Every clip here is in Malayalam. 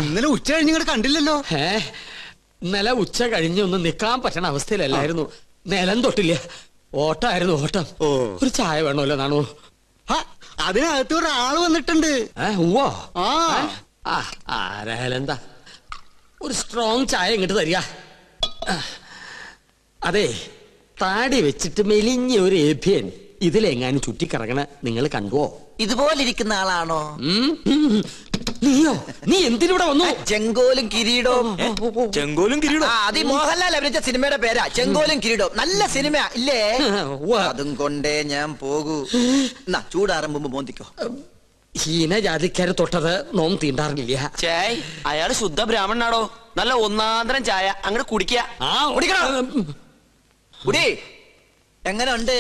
ഇന്നലെ ഉച്ച കഴിഞ്ഞ് ഇങ്ങോട്ട് കണ്ടില്ലല്ലോ. ഇന്നലെ ഉച്ച കഴിഞ്ഞ് ഒന്ന് നിക്കാൻ പറ്റണ അവസ്ഥയിലല്ലായിരുന്നു. നിലം തൊട്ടില്ല, ഓട്ടായിരുന്നു ഓട്ടം. ഒരു ചായ വേണമല്ലോ നാണു? അതിനകത്ത് ഒരാള് വന്നിട്ടുണ്ട്. ആരായാലും എന്താ, ഒരു സ്ട്രോങ് ചായ ഇങ്ങോട്ട് തരിക. അതെ, താടി വെച്ചിട്ട് മെലിഞ്ഞ ഒരു ഏഭ്യൻ ഇതിലെങ്ങാനും ചുറ്റിക്കറങ്ങണ നിങ്ങൾ കണ്ടുവോ? ഇതുപോലെ ഇരിക്കുന്ന ആളാണോ? നീയോ? നീ എന്തിനൂടെ വന്നു? ചെങ്കോലും കിരീടവും. ചെങ്കോലും കിരീടവും അത് മോഹൻലാൽ അഭിനയിച്ച സിനിമയുടെ പേരാ, ചെങ്കോലും കിരീടവും. നല്ല സിനിമ ഇല്ലേ? അതും കൊണ്ടേ ഞാൻ പോകൂ. ചൂടാറുമ്പോ മോന്തിക്കോ. ഹീനജാതിക്കാര് തൊട്ടത് നോം തീണ്ടാറില്ല. ചേയ്, അയാള് ശുദ്ധ ബ്രാഹ്മണനാടോ. നല്ല ഒന്നാന്തരം ചായ അങ്ങോട്ട് കുടിക്കുക. എങ്ങനെ ഉണ്ട്?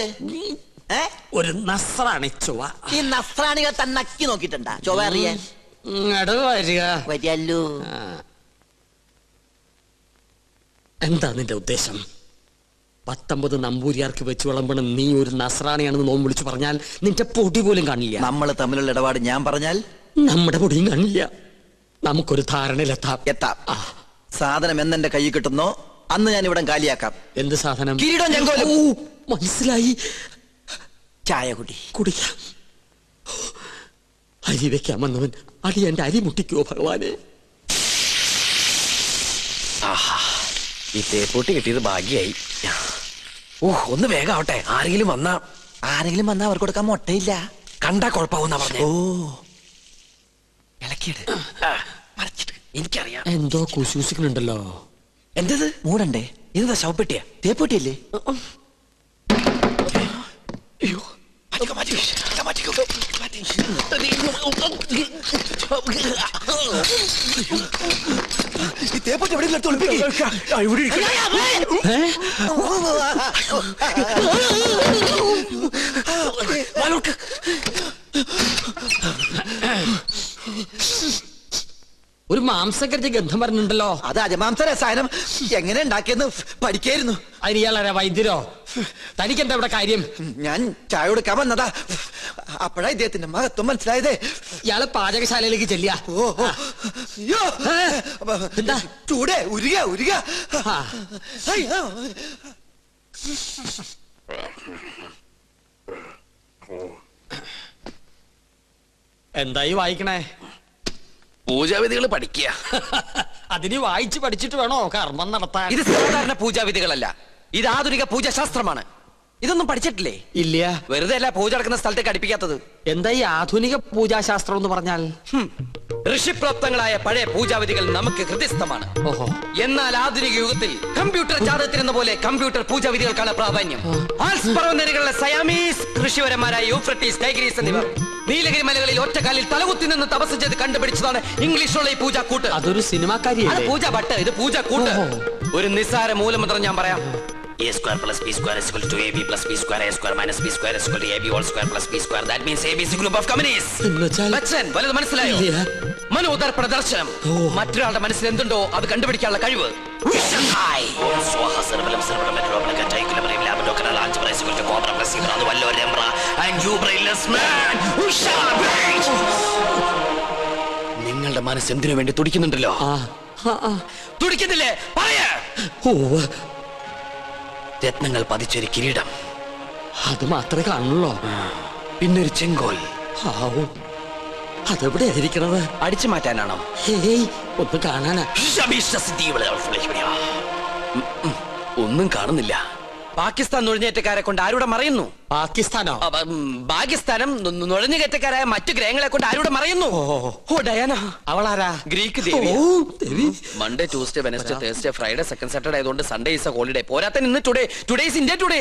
ഒരു നസ്രാണി ചൊവ്വ. ഈ നസ്രാണികൾ തന്നെ നക്കി നോക്കിട്ടുണ്ടാ ചൊവ്വ അറിയാൻ? വരികല്ലോ. എന്താ നിന്റെ ഉദ്ദേശം? 19 നമ്പൂരിയാർക്ക് വെച്ച് വിളമ്പണം നീ ഒരു നസ്രാണിയാണെന്ന് നോം വിളിച്ചു പറഞ്ഞാൽ നിന്റെ പൊടി പോലും കാണില്ല. നമ്മൾ തമ്മിലുള്ള ഇടപാട് ഞാൻ പറഞ്ഞാൽ നമ്മുടെ പൊടിയും കാണില്ല. നമുക്കൊരു ധാരണയിലെത്താം. സാധനം എന്നെന്റെ കൈ കിട്ടുന്നോ അന്ന് ഞാൻ ഇവിടെ കാലിയാക്കാം. എന്ത് സാധനം? കിരീടം ചെങ്കോലും. മനസ്സിലായി. ചായ കുടിക്കാം. അരി വെക്കാൻ വന്നവൻ അടി എന്റെ അരി മുട്ടിക്കോ ഭഗവാനെ. ഈ തേപ്പൂട്ടി കിട്ടിയത് ഭാഗ്യായി. ഒന്ന് വേഗം ആവട്ടെ. ആരെങ്കിലും വന്നാ അവർക്ക് കൊടുക്കാൻ മുട്ടയില്ല. കണ്ടാ കുഴപ്പമാവുന്ന പറഞ്ഞ. ഇളക്കിയിട്ട് എനിക്കറിയാം. എന്തോ കുശൂസിക്കുന്നുണ്ടല്ലോ. എന്തത്? മൂടണ്ടേ? ഇതെന്താ ശവപ്പെട്ടിയാ? തേപ്പൂട്ടിയല്ലേ? ഈ തേപ്പൂട്ടി എവിടെ ഒരു മാംസക്കരച്ച് ഗന്ധം പറഞ്ഞിട്ടുണ്ടല്ലോ. അത് അജമാംസ രസായനം എങ്ങനെ ഉണ്ടാക്കിയെന്ന് പഠിക്കായിരുന്നു. അതിന് ഇയാളാരാ? വൈദ്യരോ? തനിക്കെന്താ ഇവിടെ കാര്യം? ഞാൻ ചായ കൊടുക്കാൻ വന്നതാ. അപ്പോഴാ ഇദ്ദേഹത്തിന്റെ മഹത്വം മനസ്സിലായതേ. ഇയാള് പാചകശാലയിലേക്ക് ചെല്ലിയ. എന്താ ചൂടേ? ഉരുക. എന്തായി വായിക്കണേ? പൂജാവിധികൾ പഠിക്കുക. അതിന് വായിച്ച് പഠിച്ചിട്ട് വേണോ കർമ്മം നടത്താൻ? ഇത് സാധാരണ പൂജാവിധികളല്ല, ഇത് ആധുനിക പൂജാശാസ്ത്രമാണ്. ഇതൊന്നും പഠിച്ചിട്ടില്ലേ? ഇല്ല. വെറുതെ അല്ല പൂജ നടക്കുന്ന സ്ഥലത്തേക്ക് അടുപ്പിക്കാത്തത്. എന്താ ഈ ആധുനിക പൂജാശാസ്ത്രം എന്ന് പറഞ്ഞാൽ? ഋഷിപ്രാപ്തങ്ങളായ പഴയ പൂജാവിധികൾ നമുക്ക് ഹൃദയസ്ഥമാണ്. എന്നാൽ ആധുനിക യുഗത്തിൽ കമ്പ്യൂട്ടർ ജാതകത്തിനെന്ന പോലെ കമ്പ്യൂട്ടർ പൂജാവിധികൾക്കാണ് പ്രാധാന്യം. ആൽസ് പർവ്വതനിരകളിലെ സയാമീസ് ഋഷിവരന്മാരായ യൂഫ്രട്ടീസ്, ടൈഗ്രീസ് എന്നിവർ നീലഗിരി മലകളിൽ ഒറ്റക്കാലിൽ തലകുത്തി നിന്ന് തപസ് ചെയ്ത് കണ്ടുപിടിച്ചതാണ് ഇംഗ്ലീഷുള്ള ഈ പൂജാക്കൂട്ട്. അതൊരു സിനിമാക്കാരിയാണ്. പൂജ ഭട്ട്, ഇത് പൂജാക്കൂട്ട്. ഒരു നിസ്സാര മൂലമന്ത്രം ഞാൻ പറയാം. A square plus b square is equal to ab plus b square, a square minus b square is equal to ab whole square plus b square. That means ab is a group of communities. Bachchan, വലുത് മനസ്സിലായോ? മനോദർപ്പണ ദർശനം. മറ്റൊരാളുടെ മനസ്സിൽ എന്തുണ്ടോ അത് കണ്ടുപിടിക്കാനുള്ള കഴിവ്. നിങ്ങളുടെ മനസ്സ് എന്തിനു വേണ്ടി തുടിക്കുന്നുണ്ടല്ലോ? തുടിക്കുന്നില്ലേ? പറയാ. രത്നങ്ങൾ പതിച്ചൊരു കിരീടം, അത് മാത്രമേ കാണുള്ളൂ. പിന്നൊരു ചെങ്കോൽ. അതെവിടെ ആയിരിക്കണത്? അടിച്ചു മാറ്റാനാണോ? ഒന്ന് കാണാനാ. ഒന്നും കാണുന്നില്ല. പാകിസ്ഥാൻ നുഴഞ്ഞേറ്റക്കാരെ കൊണ്ട് ആരുടെ മറയുന്നു? പാകിസ്ഥാനോ? പാകിസ്ഥാനം നുഴഞ്ഞുകയറ്റക്കാരായ മറ്റു ഗ്രഹങ്ങളെ കൊണ്ട് ആരുടെ മറയുന്നു? ഓ ഡയാന. അവളാരാ? ഗ്രീക്ക് ദേവി. Monday, Tuesday, Wednesday, Thursday, Friday, second Saturday ആയതുകൊണ്ട് സൺഡേ ഈസ് എ ഹോളിഡേ. പോരാത്ത ഇന്ന് ടുഡേ ഈസ് ഇന്ത്യ ടുഡേ.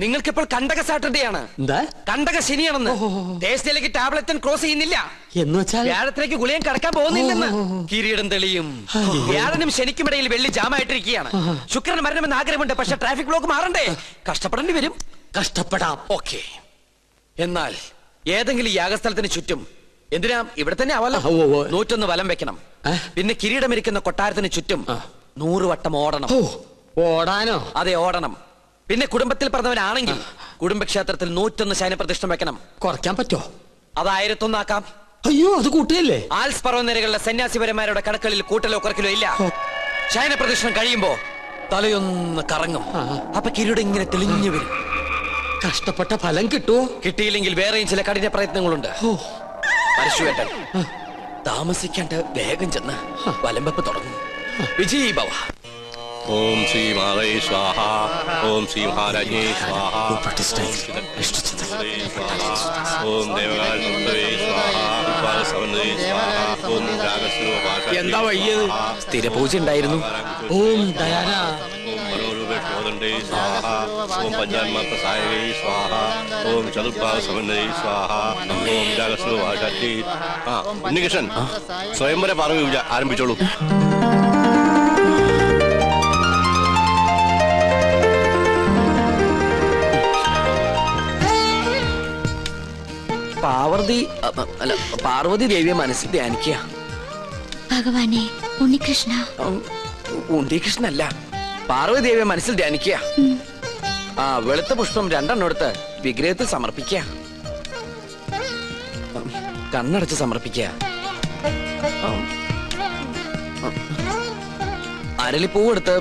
നിങ്ങൾക്ക് ഇപ്പോൾ കണ്ടക സാറ്റർഡേ ആണ്. കണ്ടക ശനിയാണെന്ന്. തേഴ്സ്ഡേയിലേക്ക് ടാബ്ലറ്റ് ക്രോസ് ചെയ്യുന്നില്ല എന്ന് വെച്ചാൽ വ്യാഴത്തിലേക്ക് ഗുളിയം കടക്കാൻ പോകുന്നില്ലെന്ന്. കിരീടം തെളിയും. വ്യാഴനും ശനിക്കുമിടയിൽ വെള്ളി ജാമായിട്ടിരിക്കുകയാണ്. ശുക്രന് മരണമെന്ന് ആഗ്രഹമുണ്ട്, പക്ഷെ ട്രാഫിക് ബ്ലോക്ക് മാറണ്ടേ? കഷ്ടപ്പെടേണ്ടി വരും. കഷ്ടപ്പെടാം. ഓക്കെ. എന്നാൽ ഏതെങ്കിലും യാഗസ്ഥലത്തിന് ചുറ്റും, എന്തിനാ ഇവിടെ തന്നെ ആവല്ലോ, 101 വലം വെക്കണം. പിന്നെ കിരീടമിരിക്കുന്ന കൊട്ടാരത്തിന് ചുറ്റും 100 വട്ടം ഓടണം. ഓടാനോ? അതെ, ഓടണം. പിന്നെ കുടുംബത്തിൽ പറഞ്ഞവനാണെങ്കിൽ കുടുംബക്ഷേത്രത്തിൽ 101 ശയനപ്രതിഷ്ഠം വെക്കണം. കുറയ്ക്കാൻ പറ്റോ? അത് 1001 ആക്കാം. അയ്യോ അത് കൂട്ടുകയല്ലേ? ആൽസ് പർവ്വതനിരകളിലെ സന്യാസിപരന്മാരുടെ കടക്കളിൽ കൂട്ടലോ കുറക്കലോ ഇല്ല. ശയന പ്രദക്ഷിണം കഴിയുമ്പോ തലയൊന്ന് കറങ്ങും. അപ്പൊ കിരീടം ഇങ്ങനെ തെളിഞ്ഞു വരും. കഷ്ടപ്പെട്ട ഫലം കിട്ടുമോ? കിട്ടിയില്ലെങ്കിൽ വേറെയും ചില കഠിന പ്രയത്നങ്ങളുണ്ട്. പരശുവേട്ടൻ താമസിക്കാണ്ട് വേഗം ചെന്ന് വലമ്പപ്പ് തുടങ്ങും. വിജയ് ഭവ. ഓം ശ്രീ മഹാദേവ സ്വാഹ. ഓം ശ്രീ മഹാരാജ്ഞേ സ്വാഹ. ഓം ദേവകാലേ സ്വാഹ. ഓം എന്താ വയ്യത്? സ്ഥിരപൂജ ഉണ്ടായിരുന്നു. ഓം ദയാന. ഓം മനോരൂപേ സ്വാഹ. ഓം പഞ്ചാന്മാത്രസായകേ സ്വാഹ. ഓം ചതുർഭാഗ സമന്വയേ സ്വാഹ. ഓം രാഗസ്വഭാഷാറ്റി. ഉണ്ണികൃഷ്ണൻ സ്വയംവര പാർവ്വ പൂജ ആരംഭിച്ചോളൂ. പാർവതി ദേവിയെ മനസ്സിൽ ധ്യാനിക്കുക. ഭഗവാനെ ഉണ്ണികൃഷ്ണ. ഉണ്ണികൃഷ്ണല്ല, പാർവതി ദേവിയെ മനസ്സിൽ ധ്യാനിക്കുക. വെളുത്ത പുഷ്പം 2 എടുത്ത് വിഗ്രഹത്തിൽ സമർപ്പിക്കുക. കണ്ണടച്ച് സമർപ്പിക്കുക. അരളിപ്പൂവെടുത്ത്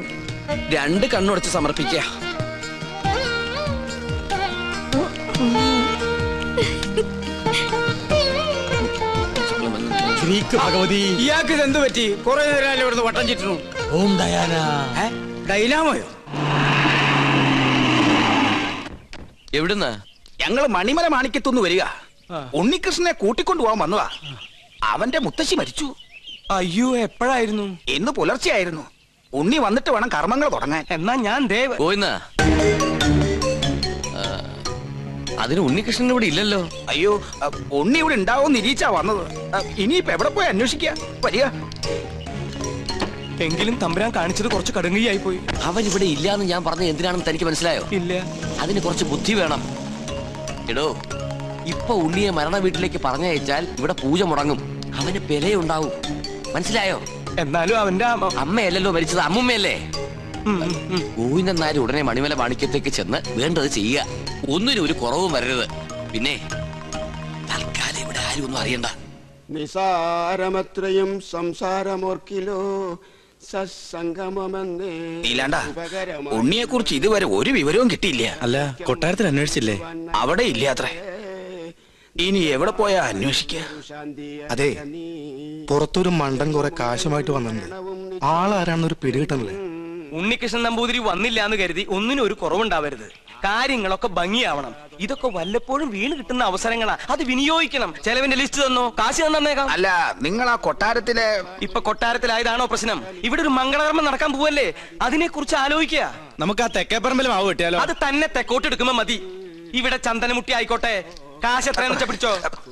2 കണ്ണുടച്ച് സമർപ്പിക്കുക. ഭഗവതി, ഇയാൾക്ക് ഇത് എന്ത് പറ്റി? കുറെ നേരം ഇവിടുന്ന് വട്ടം ചുറ്റുന്നു. ഓം ദയാന. ഡൈനാമോയോ? എവിടുന്ന്? ഞങ്ങള് മണിമല മാണിക്കത്തുനിന്ന് വരിക. ഉണ്ണികൃഷ്ണനെ കൂട്ടിക്കൊണ്ടു പോകാൻ വന്നതാ. അവന്റെ മുത്തശ്ശി മരിച്ചു. അയ്യോ, എപ്പോഴായിരുന്നു? ഇന്ന് പുലർച്ചെയായിരുന്നു. ഉണ്ണി വന്നിട്ട് വേണം കർമ്മങ്ങൾ തുടങ്ങാൻ. എന്നാ ഞാൻ ദേവ്. പോയിന്ന്. അതിന് ഉണ്ണികൃഷ്ണൻ ഇവിടെ ഇല്ലല്ലോ. അയ്യോ, ഉണ്ണി ഇവിടെ ഉണ്ടാവും നിരീച്ചാ വന്നത്. ഇനിയിപ്പോ എവിടെ പോയി അന്വേഷിക്കുക? വരിക. എങ്കിലും തമ്പുരാൻ കാണിച്ചത് കുറച്ച് കടുങ്കയായി പോയി. അവൻ ഇവിടെ ഇല്ലാന്ന് ഞാൻ പറഞ്ഞത് എന്തിനാണെന്ന് തനിക്ക് മനസ്സിലായോ? ഇല്ല. അതിന് കുറച്ച് ബുദ്ധി വേണം. എടോ, ഇപ്പൊ ഉണ്ണിയെ മരണ വീട്ടിലേക്ക് പറഞ്ഞയച്ചാൽ ഇവിടെ പൂജ മുടങ്ങും. അവന് പെലയുണ്ടാവും. മനസ്സിലായോ? എന്നാലും അവന്റെ അമ്മയല്ലല്ലോ മരിച്ചത്, അമ്മുമ്മയല്ലേ? ഗോവിന്ദൻ നായർ ഉടനെ മണിമല മാണിക്യത്തേക്ക് ചെന്ന് വേണ്ടത് ചെയ്യുക. ഒന്നിനും ഒരു കുറവും വരരുത്. പിന്നെ തൽക്കാലം ഇവിടെ ആരും ഒന്നും അറിയണ്ട. നിസാരമത്രയും സംസാരമോർക്കിലോ സത്സംഗമമെന്നേ. നീലാണ്ട, ഉണ്ണിയെ കുറിച്ച് ഇതുവരെ ഒരു വിവരവും കിട്ടിയില്ല. അല്ല, കൊട്ടാരത്തിൽ അന്വേഷിച്ചില്ലേ? അവിടെ ഇല്ലാത്രേ. ഇനി എവിടെ പോയാ അന്വേഷിക്കുക? അതെ, പുറത്തൊരു മണ്ടൻ കുറെ കാശുമായിട്ട് വന്നിട്ടുണ്ട്. ആളാരാണെന്നൊരു പിടികിട്ടണല്ലേ. ഉണ്ണികൃഷ്ണൻ നമ്പൂതിരി വന്നില്ല എന്ന് കരുതി ഒന്നിനും ഒരു കുറവുണ്ടാവരുത്. കാര്യങ്ങളൊക്കെ ഭംഗിയാവണം. ഇതൊക്കെ വല്ലപ്പോഴും വീണ് കിട്ടുന്ന അവസരങ്ങളാ, അത് വിനിയോഗിക്കണം. ചെലവിന്റെ ലിസ്റ്റ് തന്നോ, കാശ് തന്നേക്കാം. അല്ല, നിങ്ങൾ ആ കൊട്ടാരത്തിലെ ഇപ്പൊ കൊട്ടാരത്തിലായതാണോ പ്രശ്നം? ഇവിടെ ഒരു മംഗളകർമ്മം നടക്കാൻ പോവല്ലേ, അതിനെ കുറിച്ച് ആലോചിക്കുക. നമുക്ക് ആ തെക്കേപ്പറമ്പിൽ മാവ് കിട്ടിയാലോ? അത് തന്നെ തെക്കോട്ടെടുക്കുമ്പോ മതി. ഇവിടെ ചന്ദനമുട്ടി ആയിക്കോട്ടെ. കാശ് എത്രയാന്ന് വെച്ചാ പിടിച്ചോ.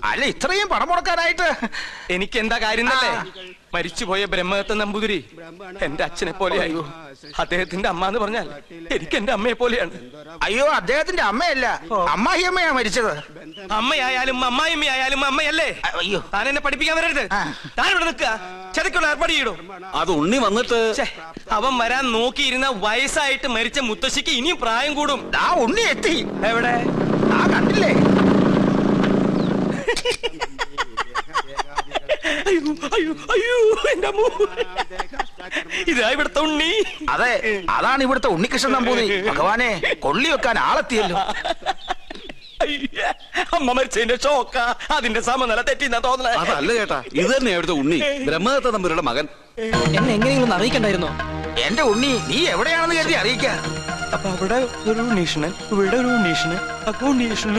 അല്ല, ഇത്രയും പണം മുടക്കാനായിട്ട് എനിക്ക് എന്താ കാര്യം തന്നെ? മരിച്ചുപോയ ബ്രഹ്മദത്ത നമ്പൂതിരി എന്റെ അച്ഛനെ പോലെയായി. അദ്ദേഹത്തിന്റെ അമ്മ എന്ന് പറഞ്ഞാൽ എനിക്ക് എന്റെ അമ്മയെ പോലെയാണ്. അയ്യോ, അദ്ദേഹത്തിന്റെ അമ്മയല്ല, അമ്മായിയമ്മയാ മരിച്ചത്. അമ്മയായാലും അമ്മായിമ്മയായാലും അമ്മയല്ലേ? അയ്യോ, താൻ എന്നെ പഠിപ്പിക്കാൻ വരരുത്. താൻ ഇവിടെ നിൽക്കുക. ചെതക്കുള്ള ഏർപ്പാട് ചെയ്യടോ. അത് ഉണ്ണി വന്നിട്ട് അവൻ വരാൻ നോക്കിയിരുന്ന വയസ്സായിട്ട് മരിച്ച മുത്തശ്ശിക്ക് ഇനിയും പ്രായം കൂടും. ആ ഉണ്ണി എത്തി. എവിടെ? ആ കണ്ടില്ലേ? അയ്യോ അയ്യോ അയ്യോ, എന്റെ അമ്മോ. ഇതാ ഇവിടുത്തെ ഉണ്ണി. അതെ, അതാണ് ഇവിടുത്തെ ഉണ്ണികൃഷ്ണൻ നമ്പൂതിരി. ഭഗവാനെ, കൊള്ളി വെക്കാൻ ആളെത്തിയല്ലോ. അമ്മ മരിച്ചതിന്റെ ഷോക്ക, അതിന്റെ സമനില തെറ്റിന്നാ തോന്നണേ. അതല്ല ചേട്ടാ, ഇത് തന്നെ അവിടുത്തെ ഉണ്ണി, ബ്രഹ്മദത്ത നമ്പൂതിരിയുടെ മകൻ. എന്നെ എങ്ങനെയെങ്കിലും അറിയിക്കണ്ടായിരുന്നോ? എന്റെ ഉണ്ണി, നീ എവിടെയാണെന്ന് കരുതി അറിയിക്ക. അപ്പൊ അവിടെ ഒരു ഉണ്ണീഷണൻ, ഇവിടെ ഒരു ഉണ്ണീഷണൻ. അപ്പൊ ഉണ്ണീഷണൻ.